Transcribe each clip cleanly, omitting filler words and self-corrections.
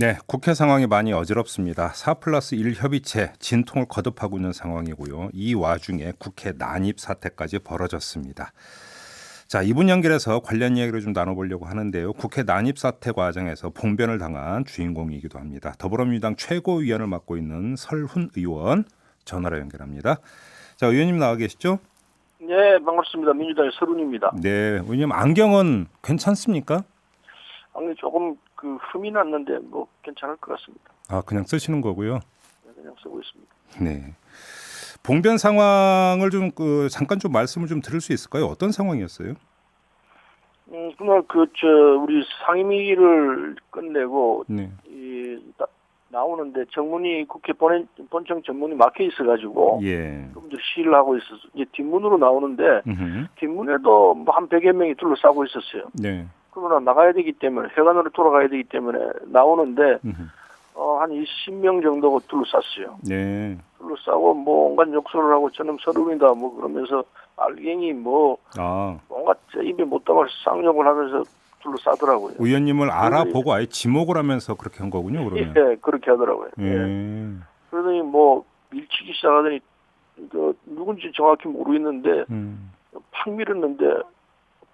네, 국회 상황이 많이 어지럽습니다. 4+1 협의체 진통을 거듭하고 있는 상황이고요. 이 와중에 국회 난입 사태까지 벌어졌습니다. 자, 이분 연결해서 관련 이야기를 좀 나눠보려고 하는데요. 국회 난입 사태 과정에서 봉변을 당한 주인공이기도 합니다. 더불어민주당 최고위원을 맡고 있는 설훈 의원 전화로 연결합니다. 자, 의원님 나와 계시죠? 네, 반갑습니다. 민주당의 설훈입니다. 네, 의원님 안경은 괜찮습니까? 아니 조금 흠이 났는데 뭐 괜찮을 것 같습니다. 아, 그냥 쓰시는 거고요. 네, 그냥 쓰고 있습니다. 네. 봉변 상황을 좀 잠깐 좀 말씀을 좀 드릴 수 있을까요? 어떤 상황이었어요? 그날 우리 상임위를 끝내고 네. 나오는데 정문이 국회 본청 정문이 막혀 있어가지고 예. 좀 더 시위를 하고 있어서 이제 뒷문으로 나오는데 뒷문에도 뭐 한 100여 명이 둘러싸고 있었어요. 네. 그러나 나가야 되기 때문에 회관으로 돌아가야 되기 때문에 나오는데 한 20명 정도 둘러쌌어요. 네. 둘러싸고 뭐 온갖 욕설을 하고 저놈 서름이다 뭐 그러면서 알갱이 뭐 온갖 입에 못 담아서 쌍욕을 하면서 둘러싸더라고요. 의원님을 알아보고 아예 지목을 하면서 그렇게 한 거군요, 그러면. 예, 그렇게 하더라고요. 예. 예. 그러더니 뭐 밀치기 시작하더니 누군지 정확히 모르겠는데 팍 밀었는데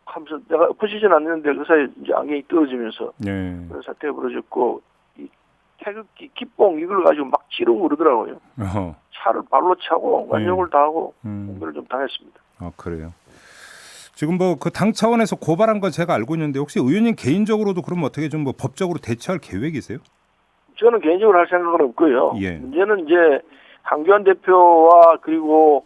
하면서 내가 엎어지진 않는데 그 사이에 이제 안경이 떨어지면서 그런 사태가 벌어졌고 이 태극기 기뽕 이걸 가지고 막 찌르고 그러더라고요. 차를 발로 차고 완용을 다 하고 공격을 좀 당했습니다. 아, 그래요. 지금 뭐 그 당 차원에서 고발한 건 제가 알고 있는데 혹시 의원님 개인적으로도 그러면 어떻게 좀 뭐 법적으로 대처할 계획이세요? 저는 개인적으로 할 생각은 없고요. 예. 문제는 이제 한교안 대표와 그리고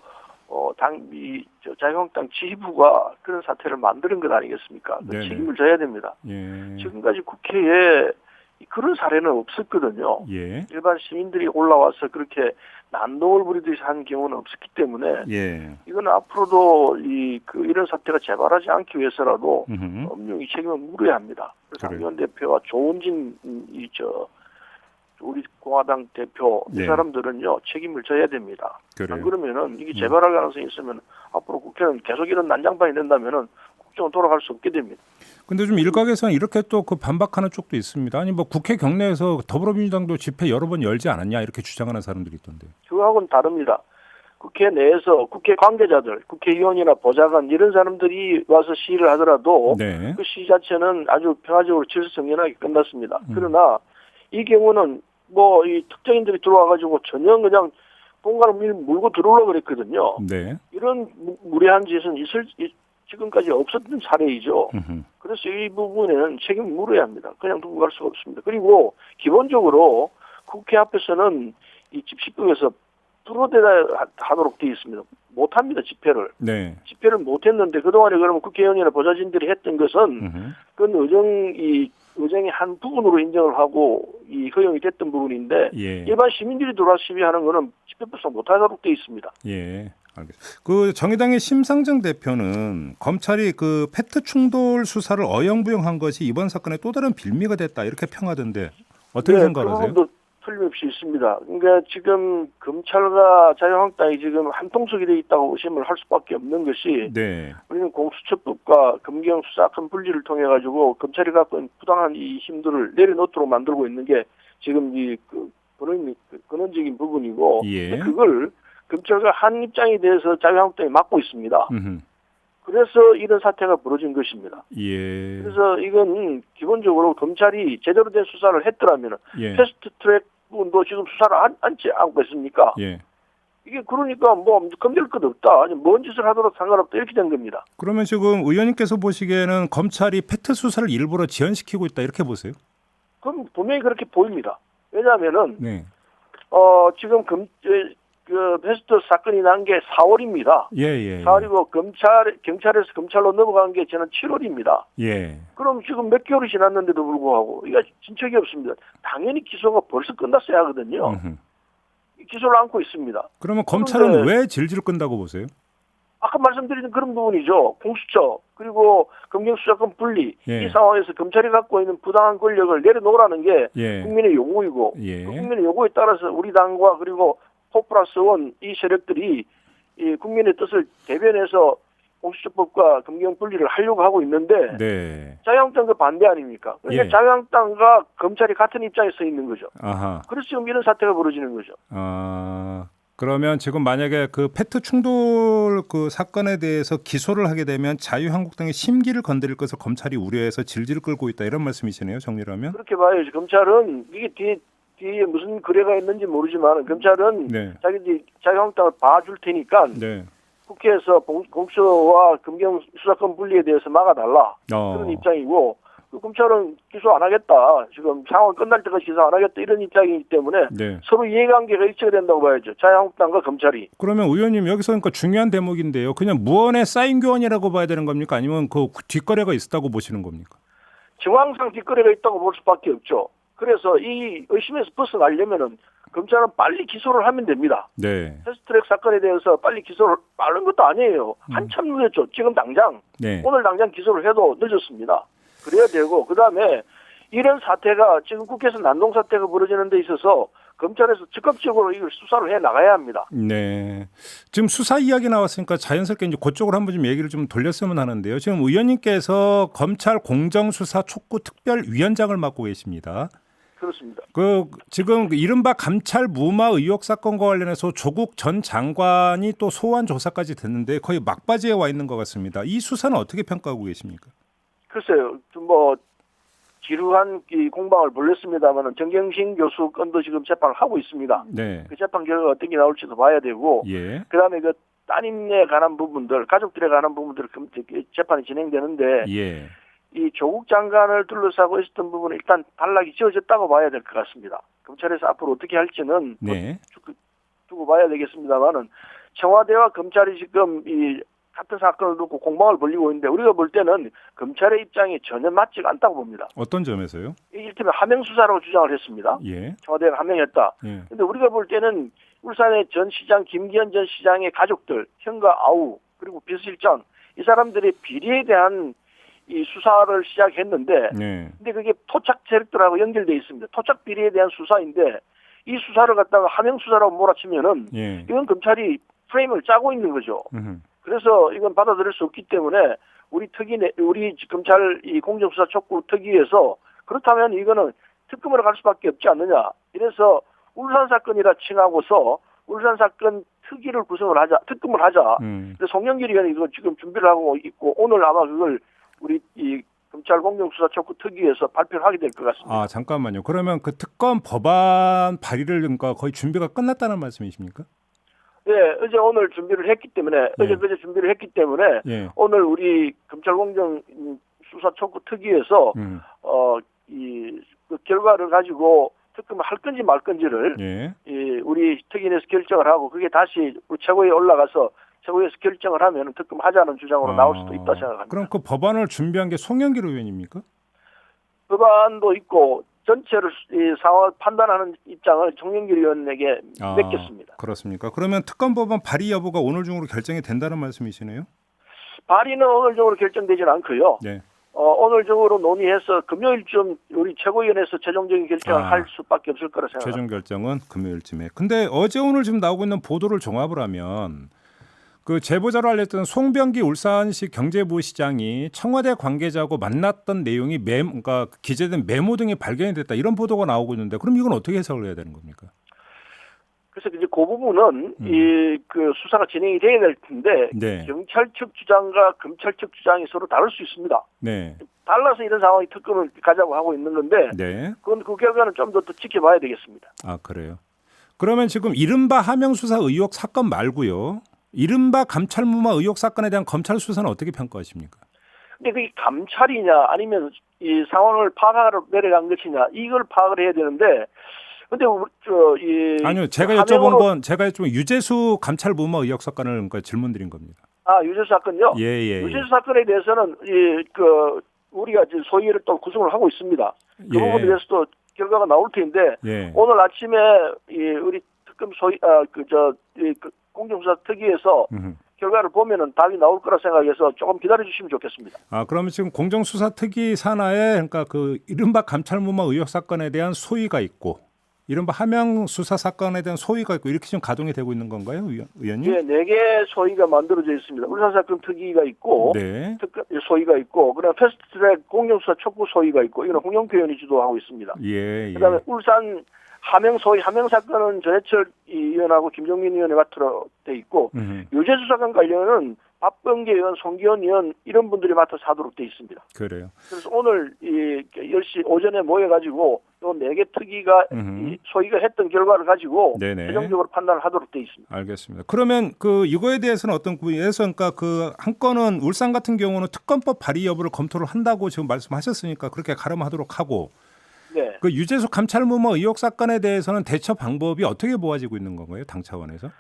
자유한국당 지휘부가 그런 사태를 만드는 것 아니겠습니까? 그 책임을 져야 됩니다. 예. 지금까지 국회에 그런 사례는 없었거든요. 예. 일반 시민들이 올라와서 그렇게 난동을 부리듯이 한 경우는 없었기 때문에 이건 앞으로도 이런 사태가 재발하지 않기 위해서라도 엄중히 책임을 물어야 합니다. 그래서 한교안 대표와 조은진 우리 공화당 대표 이 사람들은요 책임을 져야 됩니다. 안 그러면은 이게 재발할 가능성이 있으면 앞으로 국회는 계속 이런 난장판이 된다면은 국정은 돌아갈 수 없게 됩니다. 근데 좀 일각에서는 이렇게 또 그 반박하는 쪽도 있습니다. 아니 뭐 국회 경내에서 더불어민주당도 집회 여러 번 열지 않았냐 이렇게 주장하는 사람들이 있던데. 그거하고는 다릅니다. 국회 내에서 국회 관계자들, 국회의원이나 보좌관 이런 사람들이 와서 시위를 하더라도 그 시위 자체는 아주 평화적으로 질서정연하게 끝났습니다. 그러나 이 경우는 뭐 이 특정인들이 들어와가지고 전혀 그냥 공간을 물고 들어오려고 그랬거든요. 이런 무례한 짓은 지금까지 없었던 사례이죠. 그래서 이 부분에는 책임을 물어야 합니다. 그냥 두고 갈 수가 없습니다. 그리고 기본적으로 국회 앞에서는 이 집시법에서 뚫어대야 하도록 되어 있습니다. 못합니다, 집회를. 집회를 못했는데 그동안에 그러면 국회의원이나 보좌진들이 했던 것은 그건 의정의 한 부분으로 인정을 하고 이 허용이 됐던 부분인데 일반 시민들이 들어와 시위하는 거는 집회법상 못하도록 되어 있습니다. 예. 알겠습니다. 그 정의당의 심상정 대표는 검찰이 그 페트 충돌 수사를 어영부영한 것이 이번 사건의 또 다른 빌미가 됐다 이렇게 평하던데 어떻게 생각하세요? 그것도 틀림없이 있습니다. 그러니까 지금 검찰과 자유한국당이 지금 한통속이 되어 있다고 의심을 할 수밖에 없는 것이 우리는 공수처법과 검경수사권 분리를 통해 가지고 검찰이 갖고 있는 부당한 이 힘들을 내려놓도록 만들고 있는 게 지금 근원적인 부분이고 그걸 검찰과 한 입장이 돼서 자유한국당이 막고 있습니다. 그래서 이런 사태가 벌어진 것입니다. 그래서 이건 기본적으로 검찰이 제대로 된 수사를 했더라면 패스트트랙 부분도 지금 수사를 않지 않고 있습니까? 이게 그러니까 뭐 건들 것 없다. 아니 뭔 짓을 하더라도 상관없다. 이렇게 된 겁니다. 그러면 지금 의원님께서 보시기에는 검찰이 페트 수사를 일부러 지연시키고 있다 이렇게 보세요? 그럼 분명히 그렇게 보입니다. 왜냐하면은 지금 베스트 사건이 난 게 4월입니다. 4월이고 경찰에서 검찰로 넘어간 게 저는 7월입니다. 그럼 지금 몇 개월이 지났는데도 불구하고 이게 진척이 없습니다. 당연히 기소가 벌써 끝났어야 하거든요. 기소를 안고 있습니다. 그러면 검찰은 왜 질질 끈다고 보세요? 아까 말씀드린 그런 부분이죠. 공수처 그리고 검경수사권 분리 이 상황에서 검찰이 갖고 있는 부당한 권력을 내려놓으라는 게 국민의 요구이고 그 국민의 요구에 따라서 우리 당과 그리고 4+1 이 세력들이 이 국민의 뜻을 대변해서 공수처법과 검경 분리를 하려고 하고 있는데 네. 자유한국당도 반대 아닙니까? 그러니까 예. 자유한국당과 검찰이 같은 입장에 서 있는 거죠. 아하. 그래서 지금 이런 사태가 벌어지는 거죠. 그러면 지금 만약에 그 페트 충돌 그 사건에 대해서 기소를 하게 되면 자유한국당의 심기를 건드릴 것을 검찰이 우려해서 질질 끌고 있다 이런 말씀이시네요. 정리를 하면. 그렇게 봐야죠. 검찰은 이게 뒤에 무슨 거래가 있는지 모르지만 검찰은 네. 자기들이 자유한국당을 봐줄 테니까 네. 국회에서 공수처와 검경 수사권 분리에 대해서 막아달라 그런 입장이고 그 검찰은 기소 안 하겠다. 지금 상황 끝날 때까지 기소 안 하겠다 이런 입장이기 때문에 네. 서로 이해관계가 일치가 된다고 봐야죠. 자유한국당과 검찰이. 그러면 의원님 여기서 그러니까 중요한 대목인데요. 그냥 무언의 사인 교환이라고 봐야 되는 겁니까? 아니면 그 뒷거래가 있었다고 보시는 겁니까? 정황상 뒷거래가 있다고 볼 수밖에 없죠. 그래서 이 의심에서 벗어나려면은 검찰은 빨리 기소를 하면 됩니다. 네. 패스트트랙 사건에 대해서 빨리 기소를 빠른 것도 아니에요. 한참 늦었죠. 지금 당장 네. 오늘 당장 기소를 해도 늦었습니다. 그래야 되고 그다음에 이런 사태가 지금 국회에서 난동 사태가 벌어지는 데 있어서 검찰에서 적극적으로 이걸 수사를 해 나가야 합니다. 네. 지금 수사 이야기 나왔으니까 자연스럽게 이제 그쪽으로 한번 좀 얘기를 좀 돌렸으면 하는데요. 지금 의원님께서 검찰 공정수사 촉구 특별위원장을 맡고 계십니다. 그렇습니다. 그 지금 이른바 감찰 무마 의혹 사건과 관련해서 조국 전 장관이 또 소환 조사까지 됐는데 거의 막바지에 와 있는 것 같습니다. 이 수사는 어떻게 평가하고 계십니까? 글쎄요, 좀 지루한 이 공방을 벌였습니다만은 정경심 교수 건도 지금 재판을 하고 있습니다. 네. 그 재판 결과가 어떤 게 나올지도 봐야 되고, 예. 그다음에 그 따님에 관한 부분들, 가족들에 관한 부분들 재판이 진행되는데, 예. 이 조국 장관을 둘러싸고 있었던 부분은 일단 단락이 지어졌다고 봐야 될 것 같습니다. 검찰에서 앞으로 어떻게 할지는 네. 두고 봐야 되겠습니다만은 청와대와 검찰이 지금 이 같은 사건을 두고 공방을 벌이고 있는데 우리가 볼 때는 검찰의 입장이 전혀 맞지가 않다고 봅니다. 어떤 점에서요? 이를테면 하명 수사라고 주장을 했습니다. 예. 청와대가 하명했다. 예. 근데 우리가 볼 때는 울산의 전 시장 김기현 전 시장의 가족들, 형과 아우 그리고 비서실장 이 사람들의 비리에 대한 이 수사를 시작했는데, 네. 근데 그게 토착 세력들하고 연결돼 있습니다. 토착 비리에 대한 수사인데 이 수사를 갖다가 하명 수사라고 몰아치면은 예. 이건 검찰이 프레임을 짜고 있는 거죠. 음흠. 그래서 이건 받아들일 수 없기 때문에 우리 검찰 이 공정수사 촉구 특위에서 그렇다면 이거는 특검으로 갈 수밖에 없지 않느냐. 이래서 울산 사건이라 칭하고서 울산 사건 특위를 구성을 하자, 특검을 하자. 그래서 송영길 의원이 이거 지금 준비를 하고 있고 오늘 아마 그걸 우리 이 검찰 공정수사 촉구 특위에서 발표를 하게 될 것 같습니다. 아 잠깐만요. 그러면 그 특검 법안 발의를 그러니까 거의 준비가 끝났다는 말씀이십니까? 네, 어제 오늘 준비를 했기 때문에 네. 어제 준비를 했기 때문에 예. 오늘 우리 검찰 공정 수사 촉구 특위에서 그 결과를 가지고 특검을 할 건지 말 건지를 예. 우리 특위에서 결정을 하고 그게 다시 우리 최고위에 올라가서 최고위에서 결정을 하면 특검 하자는 주장으로 나올 수도 있다 생각합니다. 그럼 그 법안을 준비한 게 송영길 의원입니까? 법안도 있고 전체를 이 상황을 판단하는 입장을 송영길 의원에게 맡겼습니다. 그렇습니까? 그러면 특검 법안 발의 여부가 오늘 중으로 결정이 된다는 말씀이시네요? 발의는 오늘 중으로 결정되지는 않고요. 네. 오늘 중으로 논의해서 금요일쯤 우리 최고위원회에서 최종적인 결정을 할 수밖에 없을 거라 생각합니다. 최종 결정은 금요일쯤에. 근데 어제 오늘 지금 나오고 있는 보도를 종합을 하면 그 제보자로 알렸던 송병기 울산시 경제부시장이 청와대 관계자하고 만났던 내용이 그러니까 기재된 메모 등이 발견이 됐다 이런 보도가 나오고 있는데 그럼 이건 어떻게 해석을 해야 되는 겁니까? 그래서 이제 그 부분은 그 수사가 진행이 돼야 될 텐데 네. 경찰 측 주장과 검찰 측 주장이 서로 다를 수 있습니다. 네. 달라서 이런 상황이 특검을 가자고 하고 있는 건데 네. 그건 그 결과는 좀 더 지켜봐야 되겠습니다. 아 그래요. 그러면 지금 이른바 하명수사 의혹 사건 말고요. 이른바 감찰무마 의혹 사건에 대한 검찰 수사는 어떻게 평가하십니까? 근데 그게 감찰이냐 아니면 이 상황을 파악하러 내려간 것이냐 이걸 파악을 해야 되는데 근데 아니요 제가 여쭤본 건 제가 좀 유재수 감찰무마 의혹 사건을 그러니까 질문드린 겁니다. 아 유재수 사건요? 예. 유재수 사건에 대해서는 우리가 이제 소위를 또 구성을 하고 있습니다. 그 부분에 대해서도 결과가 나올 텐데 오늘 아침에 우리 특검 공정수사 특위에서 결과를 보면은 답이 나올 거라 생각해서 조금 기다려 주시면 좋겠습니다. 아 그러면 지금 공정수사 특위 산하에 그러니까 그 이른바 감찰무마 의혹 사건에 대한 소위가 있고 이른바 함양 수사 사건에 대한 소위가 있고 이렇게 지금 가동이 되고 있는 건가요, 의원님? 네, 4개 소위가 만들어져 있습니다. 울산 사건 특위가 있고, 네. 소위가 있고, 그다음 패스트트랙 공정수사 촉구 소위가 있고, 이거는 홍영표 의원이 주도하고 있습니다. 예. 그다음에 울산 함양 소위, 함양 사건은 전해철 의원하고 김종민 의원이 맡으러 돼 있고, 유재수 사건 관련은 박범계 의원, 송기현 의원 이런 분들이 맡아서 하도록 돼 있습니다. 그래요. 그래서 오늘 10시 오전에 모여가지고 또 4개 특위가 소위가 했던 결과를 가지고 네네. 최종적으로 판단을 하도록 돼 있습니다. 알겠습니다. 그러면 이거에 대해서는 어떤 부분에서 그러니까 그 한 건은 울산 같은 경우는 특검법 발의 여부를 검토를 한다고 지금 말씀하셨으니까 그렇게 가름하도록 하고 네. 그 유재수 감찰무모 의혹 사건에 대해서는 대처 방법이 어떻게 모아지고 있는 건가요? 당 차원에서?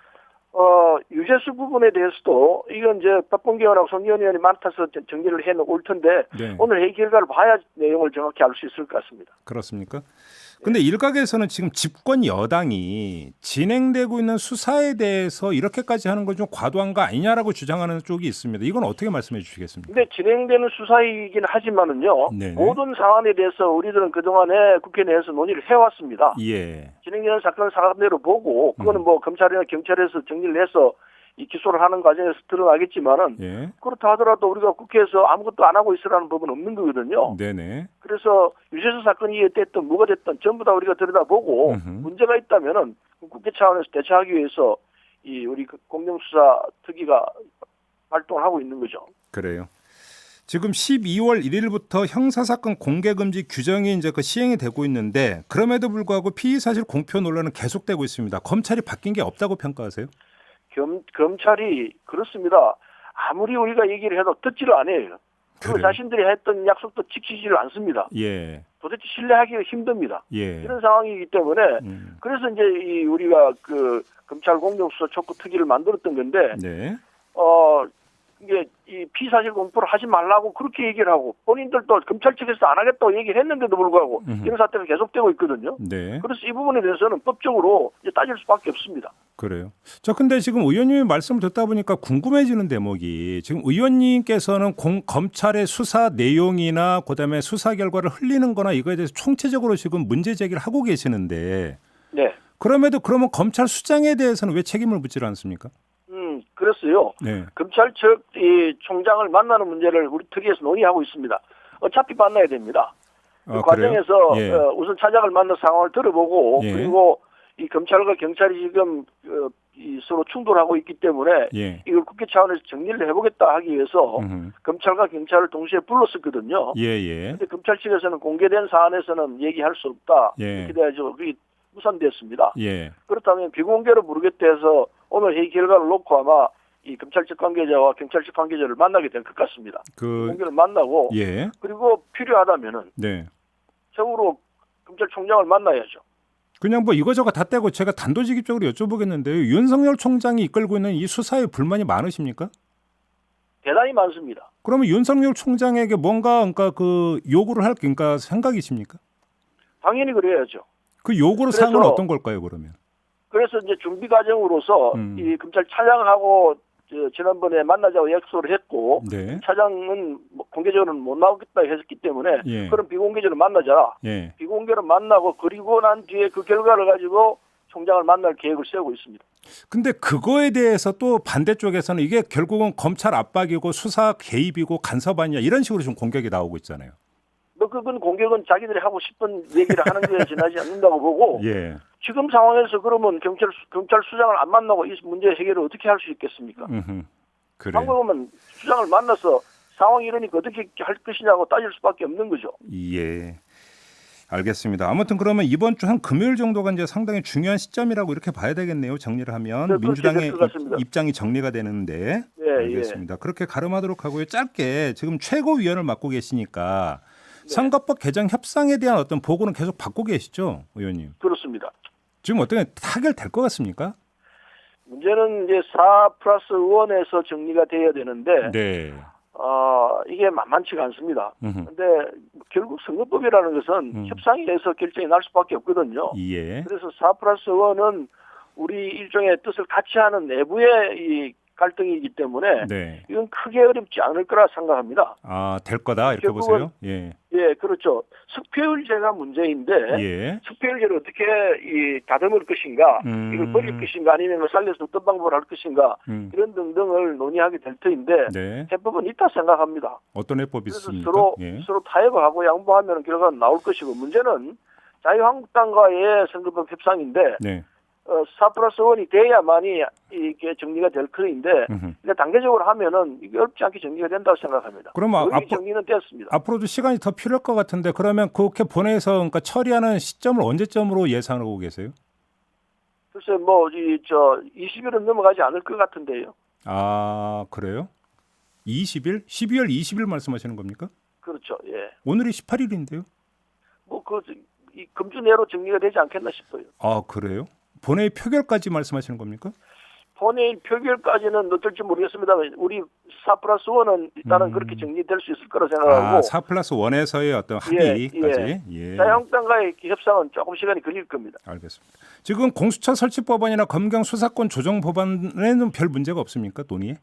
유재수 부분에 대해서도 이건 이제 박범계 의원하고 송기현 의원이 맡아서 정리를 해는 올 텐데 네. 오늘 회의 결과를 봐야 내용을 정확히 알 수 있을 것 같습니다. 그렇습니까? 근데 일각에서는 지금 집권 여당이 진행되고 있는 수사에 대해서 이렇게까지 하는 건 좀 과도한 거 아니냐라고 주장하는 쪽이 있습니다. 이건 어떻게 말씀해 주시겠습니까? 근데 진행되는 수사이긴 하지만은요. 네네. 모든 사안에 대해서 우리들은 그동안에 국회 내에서 논의를 해왔습니다. 예. 진행되는 사건대로 보고 그거는 뭐 검찰이나 경찰에서 정리를 해서 이 기소를 하는 과정에서 드러나겠지만은 예. 그렇다 하더라도 우리가 국회에서 아무것도 안 하고 있으라는 법은 없는 거거든요. 네네. 그래서 유재수 사건이 됐든 뭐가 됐든 전부 다 우리가 들여다보고 문제가 있다면은 국회 차원에서 대처하기 위해서 이 우리 공정수사 특위가 활동을 하고 있는 거죠. 그래요. 지금 12월 1일부터 형사사건 공개금지 규정이 이제 시행이 되고 있는데 그럼에도 불구하고 피의사실 공표 논란은 계속되고 있습니다. 검찰이 바뀐 게 없다고 평가하세요? 검찰이 그렇습니다. 아무리 우리가 얘기를 해도 듣지를 않아요. 그리고 자신들이 했던 약속도 지키지를 않습니다. 예. 도대체 신뢰하기가 힘듭니다. 예. 이런 상황이기 때문에 그래서 이제 우리가 그 검찰 공정수사 촉구 특위를 만들었던 건데 네. 이게 이 피사실 공표를 하지 말라고 그렇게 얘기를 하고 본인들도 검찰 측에서 안 하겠다고 얘기를 했는데도 불구하고 이런 사태가 계속되고 있거든요. 네. 그래서 이 부분에 대해서는 법적으로 이제 따질 수밖에 없습니다. 그래요. 근데 지금 의원님의 말씀을 듣다 보니까 궁금해지는 대목이 지금 의원님께서는 검찰의 수사 내용이나 그다음에 수사 결과를 흘리는 거나 이거에 대해서 총체적으로 지금 문제 제기를 하고 계시는데 네. 그러면 검찰 수장에 대해서는 왜 책임을 묻지 않습니까? 그랬어요. 네. 검찰 측 이 총장을 만나는 문제를 우리 특위에서 논의하고 있습니다. 어차피 만나야 됩니다. 그 과정에서 예. 우선 차장을 만나 상황을 들어보고 예. 그리고 이 검찰과 경찰이 지금 서로 충돌하고 있기 때문에 예. 이걸 국회 차원에서 정리를 해보겠다 하기 위해서 검찰과 경찰을 동시에 불렀었거든요. 예예. 근데 검찰 측에서는 공개된 사안에서는 얘기할 수 없다. 예. 이렇게 돼가지고 그게 무산됐습니다. 예. 그렇다면 비공개로 부르겠다 해서 오늘 회의 결과를 놓고 아마 이 검찰 측 관계자와 경찰 측 관계자를 만나게 될 것 같습니다. 공개를 만나고 예. 그리고 필요하다면은 네. 최후로 검찰총장을 만나야죠. 그냥 뭐 이거저거 다 떼고 제가 단도직입적으로 여쭤보겠는데요. 윤석열 총장이 이끌고 있는 이 수사에 불만이 많으십니까? 대단히 많습니다. 그러면 윤석열 총장에게 뭔가 그러니까 그 요구를 할 그러니까 생각이십니까? 당연히 그래야죠. 그 요구의 사항은 어떤 걸까요, 그러면? 그래서 이제 준비 과정으로서 이 검찰 차장하고 지난번에 만나자고 약속을 했고 네. 차장은 공개적으로는 못 나오겠다 했기 때문에 예. 그럼 비공개적으로 만나자. 예. 비공개로 만나고 그리고 난 뒤에 그 결과를 가지고 총장을 만날 계획을 세우고 있습니다. 근데 그거에 대해서 또 반대쪽에서는 이게 결국은 검찰 압박이고 수사 개입이고 간섭 아니냐 이런 식으로 좀 공격이 나오고 있잖아요. 그건 공격은 자기들이 하고 싶은 얘기를 하는 거에 지나지 않는다고 보고 예. 지금 상황에서 그러면 경찰 수장을 안 만나고 이 문제 해결을 어떻게 할 수 있겠습니까? 그래. 한국은 수장을 만나서 상황이 이러니까 어떻게 할 것이냐고 따질 수밖에 없는 거죠. 예. 알겠습니다. 아무튼 그러면 이번 주 한 금요일 정도가 이제 상당히 중요한 시점이라고 이렇게 봐야 되겠네요. 정리를 하면 네, 민주당의 입장이 정리가 되는데. 네, 알겠습니다. 그렇게 가름하도록 하고요. 짧게 지금 최고위원을 맡고 계시니까 선거법 개정 협상에 대한 어떤 보고는 계속 받고 계시죠, 의원님? 그렇습니다. 지금 어떻게 타결될 것 같습니까? 문제는 이제 4+1에서 정리가 돼야 되는데 네. 이게 만만치가 않습니다. 그런데 결국 선거법이라는 것은 협상에 의해서 결정이 날 수밖에 없거든요. 예. 그래서 4+1은 우리 일종의 뜻을 같이 하는 내부의 이 갈등이기 때문에 네. 이건 크게 어렵지 않을 거라 생각합니다. 아, 될 거다 이렇게 보세요? 예. 예, 그렇죠. 득표율제가 문제인데 예. 득표율제를 어떻게 다듬을 것인가, 이걸 버릴 것인가, 아니면 살려서 어떤 방법을 할 것인가, 이런 등등을 논의하게 될 터인데 네. 해법은 있다 생각합니다. 어떤 해법이 그래서 있습니까? 서로 타협을 하고 양보하면 결과는 나올 것이고, 문제는 자유한국당과의 선거법 협상인데 네. 4+1이 돼야만이 이게 정리가 될 터인데, 근데 단계적으로 하면은 이게 어렵지 않게 정리가 된다고 생각합니다. 그럼 정리는 됐습니다. 앞으로도 시간이 더 필요할 것 같은데, 그러면 그렇게 보내서 그러니까 처리하는 시점을 언제쯤으로 예상하고 계세요? 글쎄 20일은 넘어가지 않을 것 같은데요. 아, 그래요? 20일? 12월 20일 말씀하시는 겁니까? 그렇죠. 예. 오늘이 18일인데요. 이 금주 내로 정리가 되지 않겠나 싶어요. 아, 그래요? 본회의 표결까지 말씀하시는 겁니까? 본회의 표결까지는 어떨지 모르겠습니다만 우리 4+1은 일단은 그렇게 정리될 수 있을 거라 생각하고 4+1에서의 어떤 합의까지. 예. 자유한국당과의 협상은 조금 시간이 걸릴 겁니다. 알겠습니다. 지금 공수처 설치 법안이나 검경 수사권 조정 법안에는 별 문제가 없습니까? 논의에?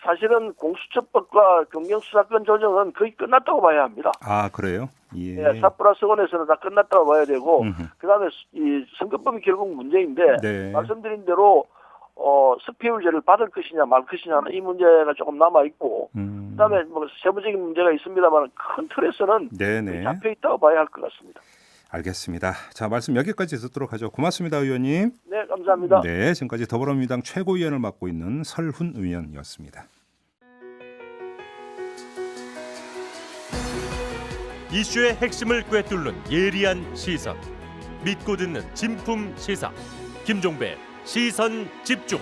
사실은 공수처법과 검경수사권 조정은 거의 끝났다고 봐야 합니다. 아, 그래요? 예. 4+1에서는 다 끝났다고 봐야 되고, 그다음에 이 선거법이 결국 문제인데, 네. 말씀드린 대로 득표율제를 받을 것이냐 말 것이냐 이 문제가 조금 남아 있고, 그다음에 뭐 세부적인 문제가 있습니다만 큰 틀에서는 네네. 잡혀 있다고 봐야 할 것 같습니다. 알겠습니다. 자, 말씀 여기까지 듣도록 하죠. 고맙습니다, 의원님. 네, 감사합니다. 네, 지금까지 더불어민주당 최고위원을 맡고 있는 설훈 의원이었습니다. 이슈의 핵심을 꿰뚫는 예리한 시선, 믿고 듣는 진품 시사, 김종배 시선 집중.